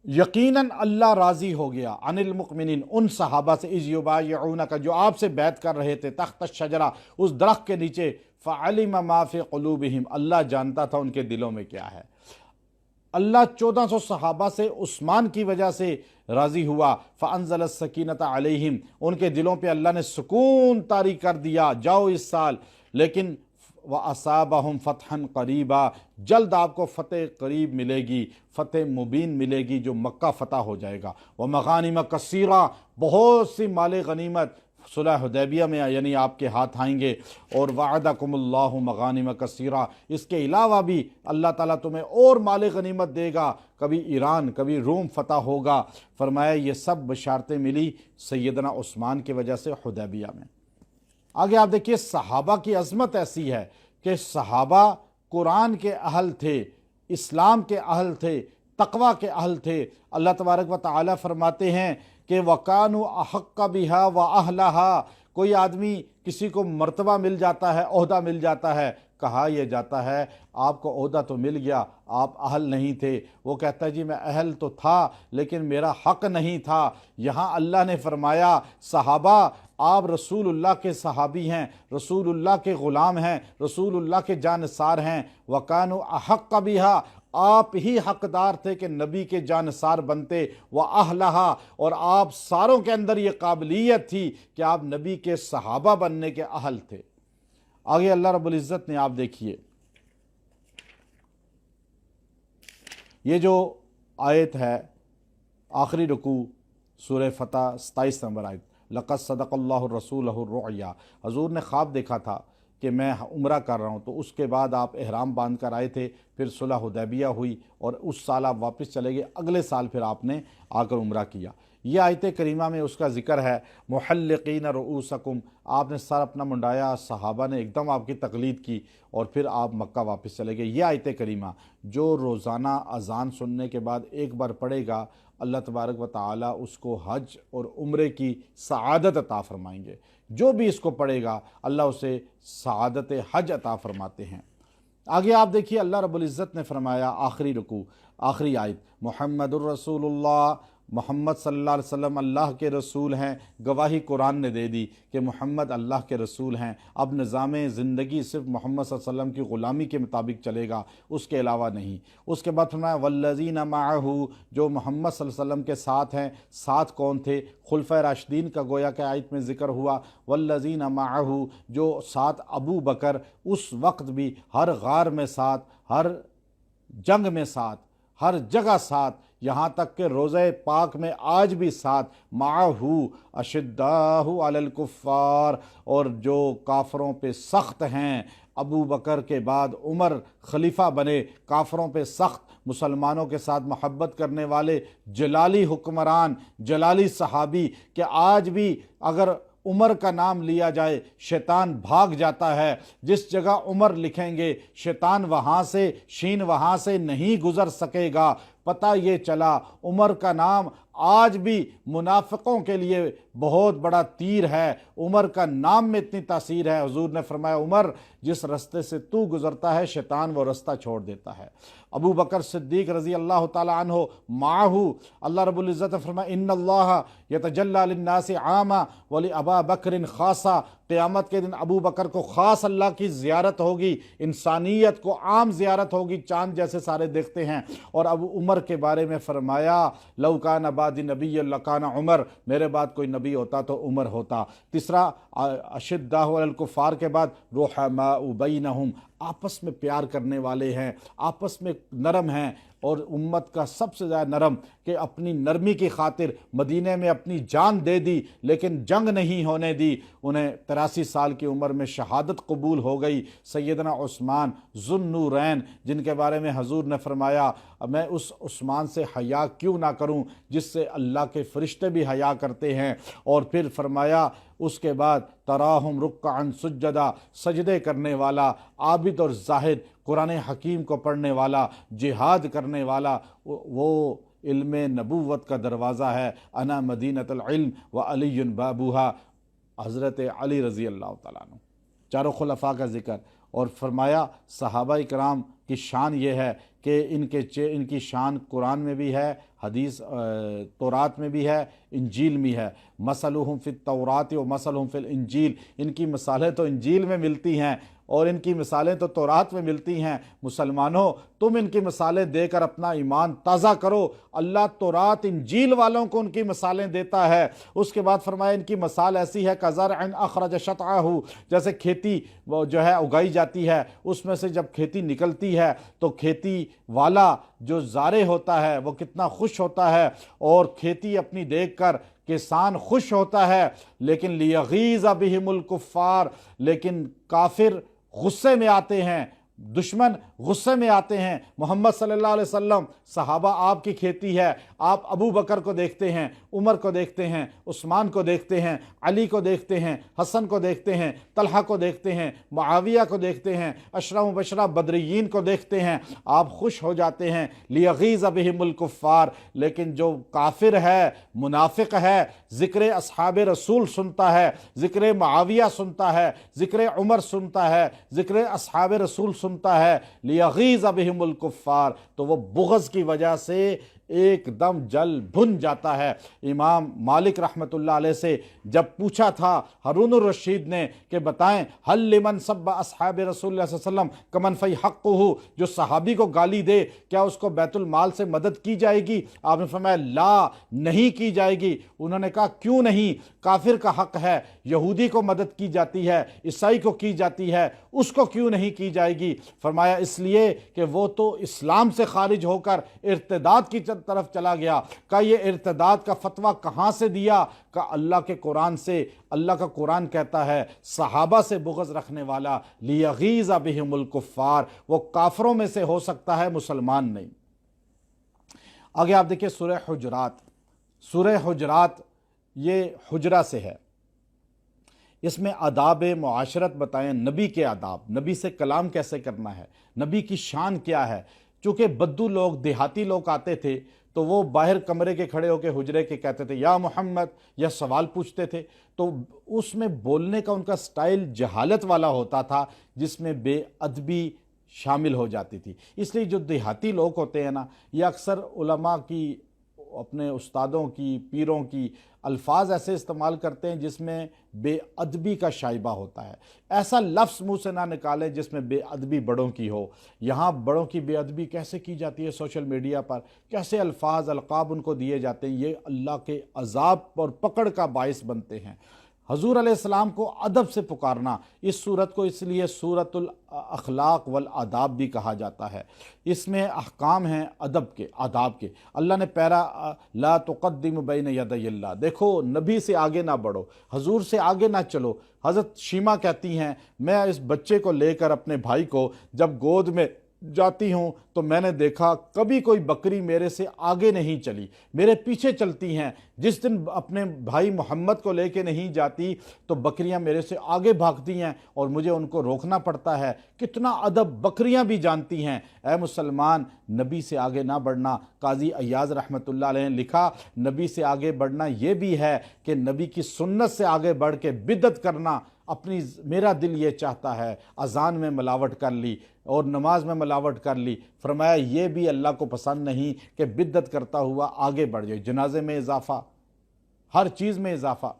یقیناً اللہ راضی ہو گیا عن المؤمنین، ان صحابہ سے، اذ یبایعونک، جو آپ سے بیعت کر رہے تھے، تحت الشجرہ، اس درخت کے نیچے، فعلم ما فی قلوبہم، اللہ جانتا تھا ان کے دلوں میں کیا ہے۔ اللہ 1400 صحابہ سے عثمان کی وجہ سے راضی ہوا، فانزل السکینۃ علیہم، ان کے دلوں پہ اللہ نے سکون طاری کر دیا، جاؤ اس سال، لیکن وَأَصَابَهُمْ فَتْحًا قَرِيبًا، جلد آپ کو فتح قریب ملے گی، فتح مبین ملے گی جو مکہ فتح ہو جائے گا، وَمَغَانِمَ كَثِيرًا، بہت سی مال غنیمت صلح حدیبیہ میں یعنی آپ کے ہاتھ آئیں گے، اور وعدکم اللہ مغانم کثیرہ، اس کے علاوہ بھی اللہ تعالیٰ تمہیں اور مال غنیمت دے گا، کبھی ایران کبھی روم فتح ہوگا۔ فرمایا یہ سب بشارتیں ملی سیدنا عثمان کی وجہ سے حدیبیہ میں۔ آگے آپ دیکھیے صحابہ کی عظمت ایسی ہے کہ صحابہ قرآن کے اہل تھے، اسلام کے اہل تھے، تقوی کے اہل تھے۔ اللہ تبارک و تعالیٰ فرماتے ہیں کہ وَكَانُوا أَحَقَّ بِهَا وَأَهْلَهَا، کوئی آدمی کسی کو مرتبہ مل جاتا ہے، عہدہ مل جاتا ہے، کہا یہ جاتا ہے آپ کو عہدہ تو مل گیا، آپ اہل نہیں تھے، وہ کہتا ہے جی میں اہل تو تھا لیکن میرا حق نہیں تھا۔ یہاں اللہ نے فرمایا صحابہ آپ رسول اللہ کے صحابی ہیں، رسول اللہ کے غلام ہیں، رسول اللہ کے جانثار ہیں، وَكَانُوا أَحَقَّ بِهَا، آپ ہی حقدار تھے کہ نبی کے جانثار بنتے وَأَهْلَهَا، اور آپ ساروں کے اندر یہ قابلیت تھی کہ آپ نبی کے صحابہ بننے کے اہل تھے۔ آگے اللہ رب العزت نے، آپ دیکھیے یہ جو آیت ہے آخری رکوع سورہ فتح 27 نمبر آیت، لَقَدْ صَدَقَ اللَّهُ رَسُولَهُ الرُّؤْيَا، حضور نے خواب دیکھا تھا کہ میں عمرہ کر رہا ہوں، تو اس کے بعد آپ احرام باندھ کر آئے تھے، پھر صلح حدیبیہ ہوئی اور اس سال آپ واپس چلے گئے، اگلے سال پھر آپ نے آ کر عمرہ کیا۔ یہ آیت کریمہ میں اس کا ذکر ہے، محلقین رؤوسکم، آپ نے سر اپنا منڈایا، صحابہ نے ایک دم آپ کی تقلید کی اور پھر آپ مکہ واپس چلے گئے۔ یہ آیت کریمہ جو روزانہ اذان سننے کے بعد ایک بار پڑھے گا، اللہ تبارک و تعالیٰ اس کو حج اور عمرے کی سعادت عطا فرمائیں گے۔ جو بھی اس کو پڑھے گا اللہ اسے سعادت حج عطا فرماتے ہیں۔ آگے آپ دیکھیے اللہ رب العزت نے فرمایا آخری رکوع آخری آیت، محمد الرسول اللہ، محمد صلی اللہ علیہ وسلم اللہ کے رسول ہیں۔ گواہی قرآن نے دے دی کہ محمد اللہ کے رسول ہیں۔ اب نظام زندگی صرف محمد صلی اللہ علیہ وسلم کی غلامی کے مطابق چلے گا، اس کے علاوہ نہیں۔ اس کے بعد فرمایا والذین معہ، جو محمد صلی اللہ علیہ وسلم کے ساتھ ہیں۔ ساتھ کون تھے؟ خلفۂ راشدین کا گویا کہ آیت میں ذکر ہوا، والذین معہ، جو ساتھ ابو بکر، اس وقت بھی ہر غار میں ساتھ، ہر جنگ میں ساتھ، ہر جگہ ساتھ، یہاں تک کہ روضہ پاک میں آج بھی ساتھ، معہ اشداء علی الکفار، اور جو کافروں پہ سخت ہیں۔ ابو بکر کے بعد عمر خلیفہ بنے، کافروں پہ سخت، مسلمانوں کے ساتھ محبت کرنے والے جلالی حکمران، جلالی صحابی، کہ آج بھی اگر عمر کا نام لیا جائے شیطان بھاگ جاتا ہے۔ جس جگہ عمر لکھیں گے شیطان وہاں سے، شین وہاں سے نہیں گزر سکے گا۔ پتہ یہ چلا عمر کا نام آج بھی منافقوں کے لیے بہت بڑا تیر ہے۔ عمر کا نام میں اتنی تاثیر ہے، حضور نے فرمایا عمر جس رستے سے تو گزرتا ہے شیطان وہ رستہ چھوڑ دیتا ہے۔ ابو بکر صدیق رضی اللہ تعالی عنہ معہ، اللہ رب العزت نے فرمایا ان اللہ یتجلی للناس عاما ولابا بکر خاصہ، قیامت کے دن ابو بکر کو خاص اللہ کی زیارت ہوگی، انسانیت کو عام زیارت ہوگی، چاند جیسے سارے دیکھتے ہیں۔ اور اب عمر کے بارے میں فرمایا لو کان بعدی نبی لکان عمر، میرے بعد کوئی نبی ہوتا تو عمر ہوتا۔ تیسرا اشداء علی الکفار کے بعد رحماء بینہم، آپس میں پیار کرنے والے ہیں، آپس میں نرم ہیں، اور امت کا سب سے زیادہ نرم کہ اپنی نرمی کی خاطر مدینے میں اپنی جان دے دی لیکن جنگ نہیں ہونے دی۔ انہیں 83 سال کی عمر میں شہادت قبول ہو گئی۔ سیدنا عثمان ذو النورین، جن کے بارے میں حضور نے فرمایا میں اس عثمان سے حیا کیوں نہ کروں جس سے اللہ کے فرشتے بھی حیا کرتے ہیں۔ اور پھر فرمایا اس کے بعد تراہم رکعا سجدا، سجدے کرنے والا، عابد اور زاہد، قرآن حکیم کو پڑھنے والا، جہاد کرنے والا، وہ علم نبوت کا دروازہ ہے۔ انا مدینۃ العلم و علی بابوہا، حضرت علی رضی اللہ تعالیٰ عنہ۔ چاروں خلفاء کا ذکر، اور فرمایا صحابہ کرام کی شان یہ ہے کہ ان کی شان قرآن میں بھی ہے، حدیث تورات میں بھی ہے، انجیل میں ہے۔ مثلہم فی التوراۃ و مثلہم فی الانجیل، ان کی مثالیں تو انجیل میں ملتی ہیں اور ان کی مثالیں تو تورات میں ملتی ہیں۔ مسلمانوں تم ان کی مثالیں دے کر اپنا ایمان تازہ کرو، اللہ تورات انجیل والوں کو ان کی مثالیں دیتا ہے۔ اس کے بعد فرمایا ان کی مثال ایسی ہے کزرع اخرج شطعہ، جیسے کھیتی جو ہے اگائی جاتی ہے، اس میں سے جب کھیتی نکلتی ہے تو کھیتی والا جو زارع ہوتا ہے وہ کتنا خوش ہوتا ہے، اور کھیتی اپنی دیکھ کر کسان خوش ہوتا ہے، لیکن لیغیظ بہم الکفار، لیکن کافر غصے میں آتے ہیں، دشمن غصے میں آتے ہیں۔ محمد صلی اللہ علیہ وسلم، صحابہ آپ کی کھیتی ہے، آپ ابو بکر کو دیکھتے ہیں، عمر کو دیکھتے ہیں، عثمان کو دیکھتے ہیں، علی کو دیکھتے ہیں، حسن کو دیکھتے ہیں، طلحہ کو دیکھتے ہیں، معاویہ کو دیکھتے ہیں، عشرہ مبشرہ بدریین کو دیکھتے ہیں، آپ خوش ہو جاتے ہیں۔ لیغیظ بہم الکفار، لیکن جو کافر ہے، منافق ہے، ذکر اصحاب رسول سنتا ہے، ذکر معاویہ سنتا ہے، ذکر عمر سنتا ہے، ذکر اصحاب رسول سنتا ہے، لیغیظ بہم الکفار، تو وہ بغض کی وجہ سے ایک دم جل بھن جاتا ہے۔ امام مالک رحمۃ اللہ علیہ سے جب پوچھا تھا ہارون الرشید نے کہ بتائیں حل لمن سب اصحاب رسول اللہ صلی اللہ علیہ وسلم کمن فی حقہ، جو صحابی کو گالی دے کیا اس کو بیت المال سے مدد کی جائے گی؟ آپ نے فرمایا لا، نہیں کی جائے گی۔ انہوں نے کہا کیوں نہیں؟ کافر کا حق ہے، یہودی کو مدد کی جاتی ہے، عیسائی کو کی جاتی ہے، اس کو کیوں نہیں کی جائے گی؟ فرمایا اس لیے کہ وہ تو اسلام سے خارج ہو کر ارتداد کی طرف چلا گیا۔ کہ یہ ارتداد کا فتویٰ کہاں سے دیا؟ کہ اللہ کے قرآن سے۔ اللہ کا قرآن کہتا ہے صحابہ سے بغض رکھنے والا لیغیظ بہم الکفار، وہ کافروں میں سے ہو سکتا ہے، مسلمان نہیں۔ آگے آپ دیکھیں سورہ حجرات۔ سورہ حجرات یہ حجرہ سے ہے، اس میں آداب معاشرت بتائیں، نبی کے آداب، نبی سے کلام کیسے کرنا ہے، نبی کی شان کیا ہے۔ چونکہ بدو لوگ، دیہاتی لوگ آتے تھے تو وہ باہر کمرے کے کھڑے ہو کے حجرے کے کہتے تھے یا محمد، یا سوال پوچھتے تھے، تو اس میں بولنے کا ان کا سٹائل جہالت والا ہوتا تھا، جس میں بے ادبی شامل ہو جاتی تھی۔ اس لیے جو دیہاتی لوگ ہوتے ہیں نا، یہ اکثر علماء کی، اپنے استادوں کی، پیروں کی الفاظ ایسے استعمال کرتے ہیں جس میں بے ادبی کا شائبہ ہوتا ہے۔ ایسا لفظ منہ سے نہ نکالیں جس میں بے ادبی بڑوں کی ہو۔ یہاں بڑوں کی بے ادبی کیسے کی جاتی ہے سوشل میڈیا پر، کیسے الفاظ القاب ان کو دیے جاتے ہیں، یہ اللہ کے عذاب اور پکڑ کا باعث بنتے ہیں۔ حضور علیہ السلام کو ادب سے پکارنا، اس صورت کو اس لیے سورۃ الاخلاق والآداب بھی کہا جاتا ہے۔ اس میں احکام ہیں ادب کے، آداب کے۔ اللہ نے پیرا لا تقدم بین یدی اللہ، دیکھو نبی سے آگے نہ بڑھو، حضور سے آگے نہ چلو۔ حضرت شیمہ کہتی ہیں میں اس بچے کو لے کر اپنے بھائی کو جب گود میں جاتی ہوں تو میں نے دیکھا کبھی کوئی بکری میرے سے آگے نہیں چلی، میرے پیچھے چلتی ہیں۔ جس دن اپنے بھائی محمد کو لے کے نہیں جاتی تو بکریاں میرے سے آگے بھاگتی ہیں اور مجھے ان کو روکنا پڑتا ہے۔ کتنا ادب بکریاں بھی جانتی ہیں۔ اے مسلمان، نبی سے آگے نہ بڑھنا۔ قاضی ایاز رحمۃ اللہ علیہ نے لکھا نبی سے آگے بڑھنا یہ بھی ہے کہ نبی کی سنت سے آگے بڑھ کے بدعت کرنا۔ میرا دل یہ چاہتا ہے، اذان میں ملاوٹ کر لی اور نماز میں ملاوٹ کر لی، فرمایا یہ بھی اللہ کو پسند نہیں کہ بدعت کرتا ہوا آگے بڑھ جائے۔ جنازے میں اضافہ، ہر چیز میں اضافہ۔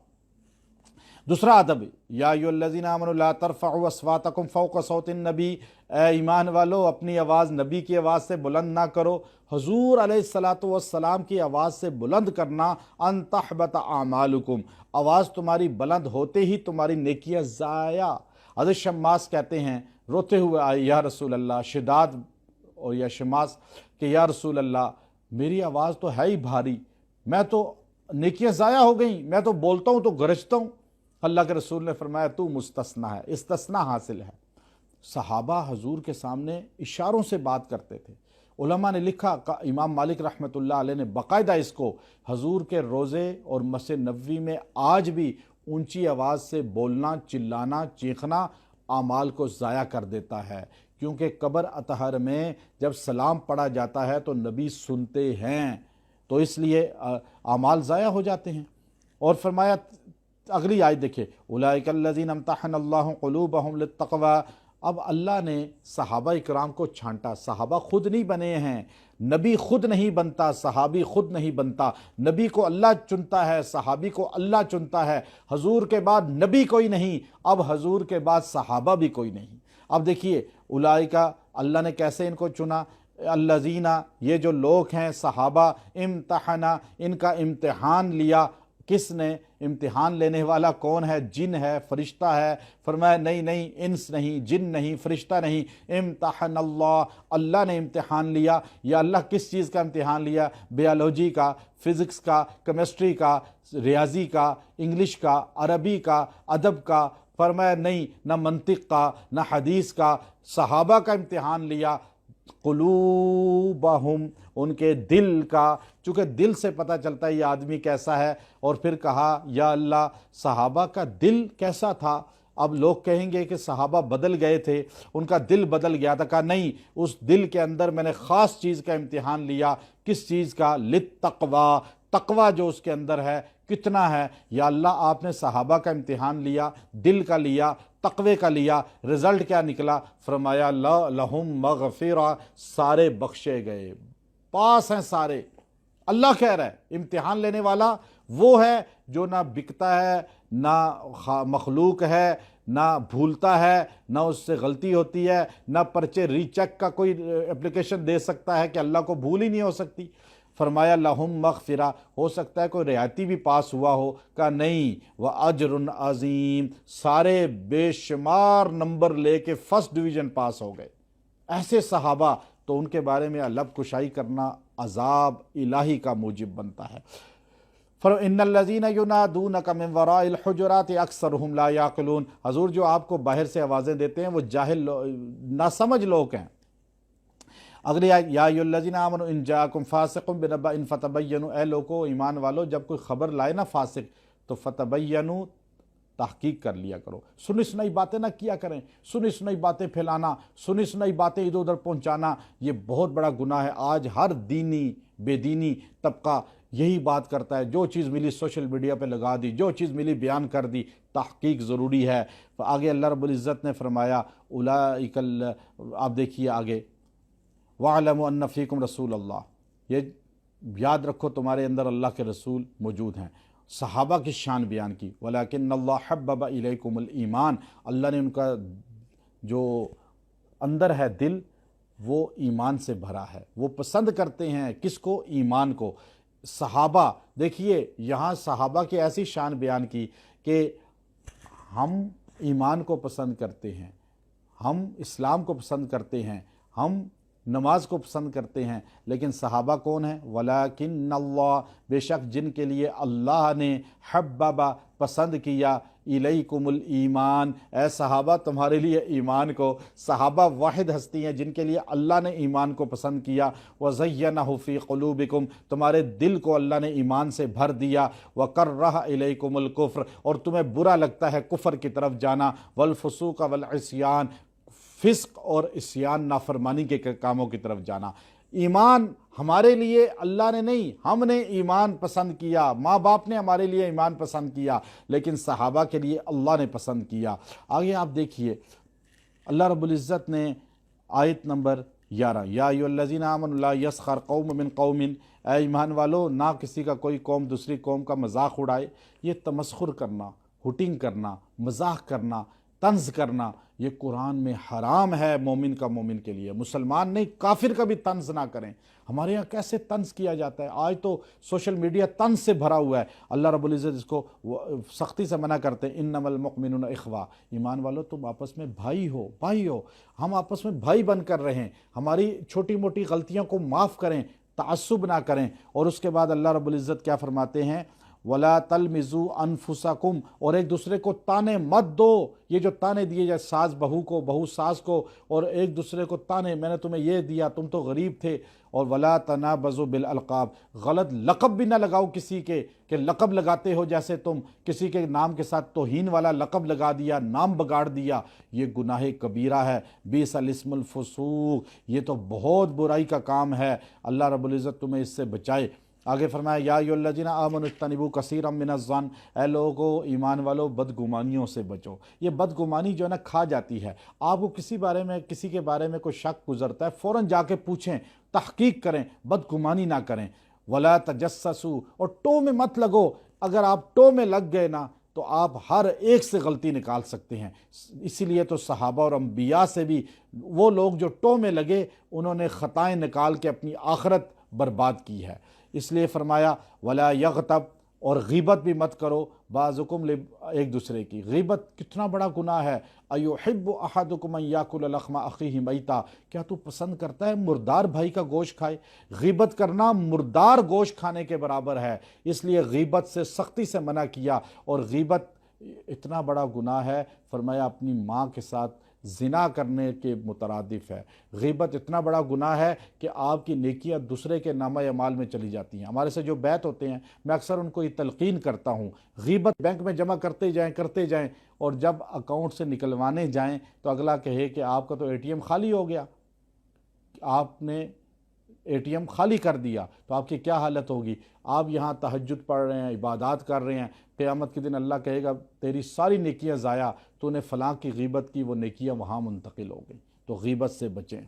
دوسرا ادب، یا ایھا الذین آمنوا لا ترفعوا اصواتکم فوق صوت النبی، اے ایمان والو اپنی آواز نبی کی آواز سے بلند نہ کرو۔ حضور علیہ الصلاۃ والسلام کی آواز سے بلند کرنا، ان تحبط اعمالکم، آواز تمہاری بلند ہوتے ہی تمہاری نیکیاں ضائع۔ حضرت شماس کہتے ہیں روتے ہوئے آئے یا رسول اللہ، شداد اور یا شماس کہ یا رسول اللہ میری آواز تو ہے ہی بھاری، میں تو نیکیاں ضائع ہو گئیں، میں تو بولتا ہوں تو گرجتا ہوں۔ اللہ کے رسول نے فرمایا تو مستثنا ہے، استثناء حاصل ہے۔ صحابہ حضور کے سامنے اشاروں سے بات کرتے تھے۔ علماء نے لکھا، امام مالک رحمۃ اللہ علیہ نے باقاعدہ اس کو حضور کے روزے اور مسجد نبوی میں آج بھی اونچی آواز سے بولنا، چلانا، چیخنا اعمال کو ضائع کر دیتا ہے، کیونکہ قبر اطہر میں جب سلام پڑھا جاتا ہے تو نبی سنتے ہیں، تو اس لیے اعمال ضائع ہو جاتے ہیں۔ اور فرمایا اگلی آیت دیکھیں، اولئک الذین امتحن اللہ قلوبہم للتقوی، اب اللہ نے صحابہ اکرام کو چھانٹا۔ صحابہ خود نہیں بنے ہیں، نبی خود نہیں بنتا، صحابی خود نہیں بنتا۔ نبی کو اللہ چنتا ہے، صحابی کو اللہ چنتا ہے۔ حضور کے بعد نبی کوئی نہیں، اب حضور کے بعد صحابہ بھی کوئی نہیں۔ اب دیکھیے اولئک، اللہ نے کیسے ان کو چنا، الذین، یہ جو لوگ ہیں صحابہ، امتحنا، ان کا امتحان لیا۔ کس نے امتحان لینے والا کون ہے؟ جن ہے، فرشتہ ہے؟ فرمایا نہیں، انس نہیں، جن نہیں، فرشتہ نہیں، امتحن اللہ، اللہ نے امتحان لیا۔ یا اللہ کس چیز کا امتحان لیا؟ بیالوجی کا، فزکس کا، کیمسٹری کا، ریاضی کا، انگلش کا، عربی کا، ادب کا؟ فرمایا نہیں، نہ منطق کا، نہ حدیث کا، صحابہ کا امتحان لیا۔ قلوبہم، ان کے دل کا، چونکہ دل سے پتہ چلتا ہے یہ آدمی کیسا ہے۔ اور پھر کہا یا اللہ صحابہ کا دل کیسا تھا؟ اب لوگ کہیں گے کہ صحابہ بدل گئے تھے، ان کا دل بدل گیا تھا۔ کہا نہیں، اس دل کے اندر میں نے خاص چیز کا امتحان لیا۔ کس چیز کا؟ للتقوی، تقوی جو اس کے اندر ہے کتنا ہے۔ یا اللہ آپ نے صحابہ کا امتحان لیا، دل کا لیا، تقوی کا لیا، رزلٹ کیا نکلا؟ فرمایا لہم مغفرہ، سارے بخشے گئے، پاس ہیں سارے۔ اللہ کہہ رہا ہے امتحان لینے والا وہ ہے جو نہ بکتا ہے، نہ مخلوق ہے، نہ بھولتا ہے، نہ اس سے غلطی ہوتی ہے، نہ پرچے ری چیک کا کوئی اپلیکیشن دے سکتا ہے کہ اللہ کو بھول ہی نہیں ہو سکتی۔ فرمایا لہم مغفرہ، ہو سکتا ہے کوئی رعایتی بھی پاس ہوا ہو، کہا نہیں، وَأَجْرٌ عظیم، سارے بے شمار نمبر لے کے فرسٹ ڈویژن پاس ہو گئے۔ ایسے صحابہ تو ان کے بارے میں لب کشائی کرنا عذاب الہی کا موجب بنتا ہے۔ فَإِنَّ الَّذِينَ يُنَادُونَكَ مِنْ وَرَاءِ الْحُجُرَاتِ أَكْثَرُهُمْ لَا يَعْقِلُونَ، حضور جو آپ کو باہر سے آوازیں دیتے ہیں وہ جاہل ناسمجھ لوگ ہیں۔ اگلی آیت، یا ایھا الذین آمنوا ان جاءکم فاسق بنبأ فتبینوا، اے لوگو ایمان والو جب کوئی خبر لائے نا فاسق تو فتبینوا، تحقیق کر لیا کرو، سنی سنائی باتیں نہ کیا کریں، سنی سنائی باتیں پھیلانا، سنی سنائی باتیں ادھر ادھر پہنچانا، یہ بہت بڑا گناہ ہے۔ آج ہر دینی بے دینی طبقہ یہی بات کرتا ہے، جو چیز ملی سوشل میڈیا پہ لگا دی، جو چیز ملی بیان کر دی۔ تحقیق ضروری ہے۔ آگے اللہ رب العزت نے فرمایا اولئک، آپ دیکھیے آگے، وَاعْلَمُوا أَنَّ فِيكُمْ رَسُولَ اللَّهِ، یہ یاد رکھو تمہارے اندر اللہ کے رسول موجود ہیں۔ صحابہ کی شان بیان کی، وَلَكِنَّ اللَّهَ حَبَّبَ إِلَيْكُمُ الْإِيمَانَ، اللہ نے ان کا جو اندر ہے دل وہ ایمان سے بھرا ہے، وہ پسند کرتے ہیں کس کو؟ ایمان کو۔ صحابہ دیکھیے یہاں صحابہ کی ایسی شان بیان کی کہ ہم ایمان کو پسند کرتے ہیں، ہم اسلام کو پسند کرتے ہیں، ہم نماز کو پسند کرتے ہیں، لیکن صحابہ کون ہیں؟ وَلَكِنَّ اللَّهَ، بے شک جن کے لیے اللہ نے حببہ پسند کیا، الیکم الایمان، اے صحابہ تمہارے لیے ایمان کو۔ صحابہ واحد ہستی ہیں جن کے لیے اللہ نے ایمان کو پسند کیا۔ وَزَيَّنَهُ فِي قُلُوبِكُمْ، تمہارے دل کو اللہ نے ایمان سے بھر دیا۔ وَكَرَّهَ إِلَيْكُمُ الْكُفْرَ، اور تمہیں برا لگتا ہے کفر کی طرف جانا۔ وَالْفُسُوقَ وَالْعِصْيَانَ، فسق اور عصیان نافرمانی کے کاموں کی طرف جانا۔ ایمان ہمارے لیے اللہ نے نہیں، ہم نے ایمان پسند کیا، ماں باپ نے ہمارے لیے ایمان پسند کیا، لیکن صحابہ کے لیے اللہ نے پسند کیا۔ آگے آپ دیکھیے اللہ رب العزت نے آیت نمبر 11، یا ایھا الذین آمنوا لا یسخر قوم من قوم، اے ایمان والو نہ کسی کا کوئی قوم دوسری قوم کا مذاق اڑائے۔ یہ تمسخر کرنا، ہٹنگ کرنا، مذاق کرنا، طنز کرنا، یہ قرآن میں حرام ہے مومن کا مومن کے لیے۔ مسلمان نہیں، کافر کا بھی طنز نہ کریں۔ ہمارے یہاں کیسے طنز کیا جاتا ہے، آج تو سوشل میڈیا طنز سے بھرا ہوا ہے۔ اللہ رب العزت اس کو سختی سے منع کرتے ہیں، انما المؤمنون اخوہ، ایمان والو تم آپس میں بھائی ہو، بھائی ہو، ہم آپس میں بھائی بن کر رہیں، ہماری چھوٹی موٹی غلطیوں کو معاف کریں، تعصب نہ کریں۔ اور اس کے بعد اللہ رب العزت کیا فرماتے ہیں؟ وَلَا تَلْمِزُوا أَنفُسَكُمْ، اور ایک دوسرے کو تانے مت دو۔ یہ جو تانے دیے جائے ساس بہو کو، بہو ساس کو، اور ایک دوسرے کو تانے، میں نے تمہیں یہ دیا، تم تو غریب تھے۔ اور وَلَا تَنَابَزُوا بِالْأَلْقَابِ، غلط لقب بھی نہ لگاؤ کسی کے، کہ لقب لگاتے ہو جیسے تم کسی کے نام کے ساتھ توہین والا لقب لگا دیا، نام بگاڑ دیا، یہ گناہ کبیرہ ہے۔ بئس الاسم الفسوق، یہ تو بہت برائی کا کام ہے، اللہ رب العزت تمہیں اس سے بچائے۔ آگے فرمایا یا ایھا الذین آمنوا اجتنبوا کثیرا من الظن، اے لوگو ایمان والو بدگمانیوں سے بچو۔ یہ بدگمانی جو ہے نا کھا جاتی ہے۔ آپ کو کسی کے بارے میں کوئی شک گزرتا ہے، فوراً جا کے پوچھیں، تحقیق کریں، بدگمانی نہ کریں۔ ولا تجسسوا، اور ٹو میں مت لگو۔ اگر آپ ٹو میں لگ گئے نا تو آپ ہر ایک سے غلطی نکال سکتے ہیں۔ اسی لیے تو صحابہ اور انبیاء سے بھی وہ لوگ جو ٹو میں لگے انہوں نے خطائیں نکال کے اپنی آخرت برباد کی ہے۔ اس لیے فرمایا ولا یغتب، اور غیبت بھی مت کرو، بعضکم ایک دوسرے کی۔ غیبت کتنا بڑا گناہ ہے۔ ایحب احدکم ان یاکل لحم اخیہ میتا، کیا تو پسند کرتا ہے مردار بھائی کا گوشت کھائے؟ غیبت کرنا مردار گوشت کھانے کے برابر ہے، اس لیے غیبت سے سختی سے منع کیا۔ اور غیبت اتنا بڑا گناہ ہے، فرمایا اپنی ماں کے ساتھ زنا کرنے کے مترادف ہے۔ غیبت اتنا بڑا گناہ ہے کہ آپ کی نیکیاں دوسرے کے نامہ اعمال میں چلی جاتی ہیں۔ ہمارے سے جو بیت ہوتے ہیں میں اکثر ان کو یہ تلقین کرتا ہوں، غیبت بینک میں جمع کرتے جائیں، اور جب اکاؤنٹ سے نکلوانے جائیں تو اگلا کہے کہ آپ کا تو اے ٹی ایم خالی ہو گیا، آپ نے اے ٹی ایم خالی کر دیا، تو آپ کی کیا حالت ہوگی؟ آپ یہاں تہجد پڑھ رہے ہیں، عبادات کر رہے ہیں، قیامت کے دن اللہ کہے گا تیری ساری نیکیاں ضائع، تو نے فلاں کی غیبت کی، وہ نیکیاں وہاں منتقل ہو گئی۔ تو غیبت سے بچیں۔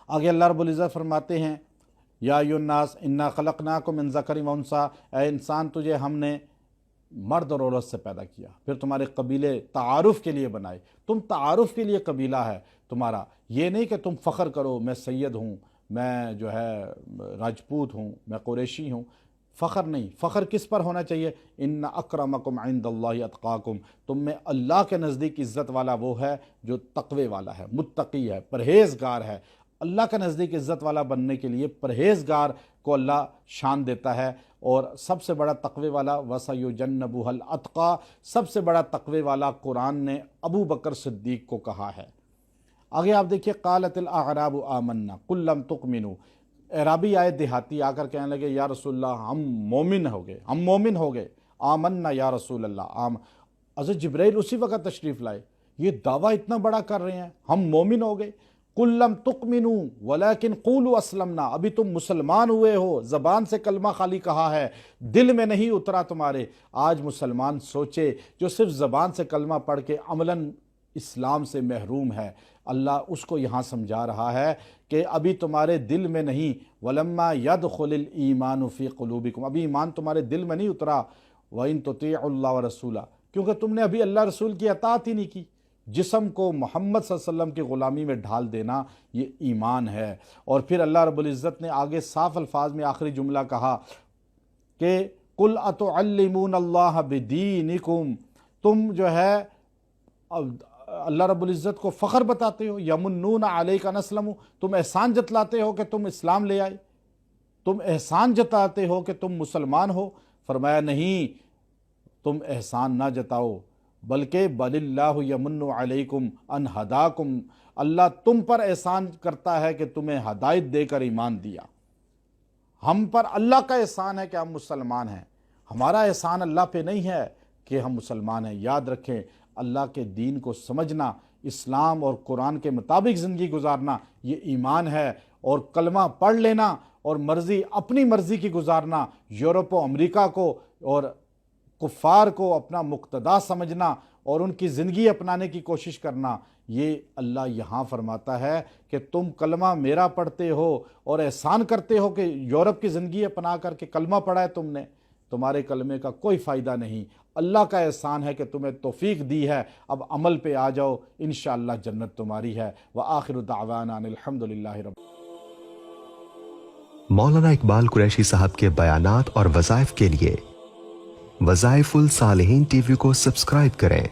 آگے اللہ رب العزت فرماتے ہیں یا ایھا الناس انا خلقناکم من ذکر و انثی، اے انسان تجھے ہم نے مرد اور عورت سے پیدا کیا، پھر تمہارے قبیلے تعارف کے لیے بنائے، تم تعارف کے لیے قبیلہ ہے تمہارا، یہ نہیں کہ تم فخر کرو میں سید ہوں، میں جو ہے راجپوت ہوں، میں قریشی ہوں، فخر نہیں۔ فخر کس پر ہونا چاہیے؟ ان اکرمکم عند اللہ اتقاکم، تم میں اللہ کے نزدیک عزت والا وہ ہے جو تقوی والا ہے، متقی ہے، پرہیزگار ہے۔ اللہ کے نزدیک عزت والا بننے کے لیے پرہیزگار کو اللہ شان دیتا ہے، اور سب سے بڑا تقوی والا وَسَيُجَنَّبُهَا الْأَتْقَى، سب سے بڑا تقوی والا قرآن نے ابو بکر صدیق کو کہا ہے۔ آگے آپ دیکھیے قالت الاعراب آمنا قل لم تؤمنوا، اعرابی آئے دیہاتی آ کر کہنے لگے یا رسول اللہ ہم مومن ہو گئے، آمنا یا رسول اللہ۔ حضرت جبرائیل اسی وقت تشریف لائے، یہ دعویٰ اتنا بڑا کر رہے ہیں ہم مومن ہو گئے۔ قل لم تؤمنوا ولکن قولوا اسلمنا، ابھی تم مسلمان ہوئے ہو، زبان سے کلمہ خالی کہا ہے، دل میں نہیں اترا تمہارے۔ آج مسلمان سوچے جو صرف زبان سے کلمہ پڑھ کے عملاً اسلام سے محروم ہے، اللہ اس کو یہاں سمجھا رہا ہے کہ ابھی تمہارے دل میں نہیں، ولما يدخل الایمان فی قلوبکم، ابھی ایمان تمہارے دل میں نہیں اترا، وَإِن تُطِيعُوا اللَّهَ وَرَسُولَهُ، کیونکہ تم نے ابھی اللہ رسول کی اطاعت ہی نہیں کی۔ جسم کو محمد صلی اللہ علیہ وسلم کی غلامی میں ڈھال دینا یہ ایمان ہے۔ اور پھر اللہ رب العزت نے آگے صاف الفاظ میں آخری جملہ کہا کہ قُلْ أَتُعَلِّمُونَ اللَّهَ بِدِينِكُمْ، تم جو ہے اللہ رب العزت کو فخر بتاتے ہو، یمنون علیک ان اسلموا، تم احسان جتلاتے ہو کہ تم اسلام لے آئے، تم احسان جتاتے ہو کہ تم مسلمان ہو۔ فرمایا نہیں، تم احسان نہ جتاؤ، بلکہ بل اللہ یمن علیکم ان ہداکم، اللہ تم پر احسان کرتا ہے کہ تمہیں ہدایت دے کر ایمان دیا۔ ہم پر اللہ کا احسان ہے کہ ہم مسلمان ہیں، ہمارا احسان اللہ پہ نہیں ہے کہ ہم مسلمان ہیں۔ یاد رکھیں، اللہ کے دین کو سمجھنا، اسلام اور قرآن کے مطابق زندگی گزارنا یہ ایمان ہے، اور کلمہ پڑھ لینا اور اپنی مرضی کی گزارنا، یورپ و امریکہ کو اور کفار کو اپنا مقتدا سمجھنا اور ان کی زندگی اپنانے کی کوشش کرنا، یہ اللہ یہاں فرماتا ہے کہ تم کلمہ میرا پڑھتے ہو اور احسان کرتے ہو کہ یورپ کی زندگی اپنا کر کے کلمہ پڑھا ہے تم نے، تمہارے کلمے کا کوئی فائدہ نہیں۔ اللہ کا احسان ہے کہ تمہیں توفیق دی ہے، اب عمل پہ آ جاؤ، انشاءاللہ جنت تمہاری ہے۔ وآخر دعوانا ان الحمدللہ رب۔ مولانا اقبال قریشی صاحب کے بیانات اور وظائف کے لیے وظائف الصالحین ٹی وی کو سبسکرائب کریں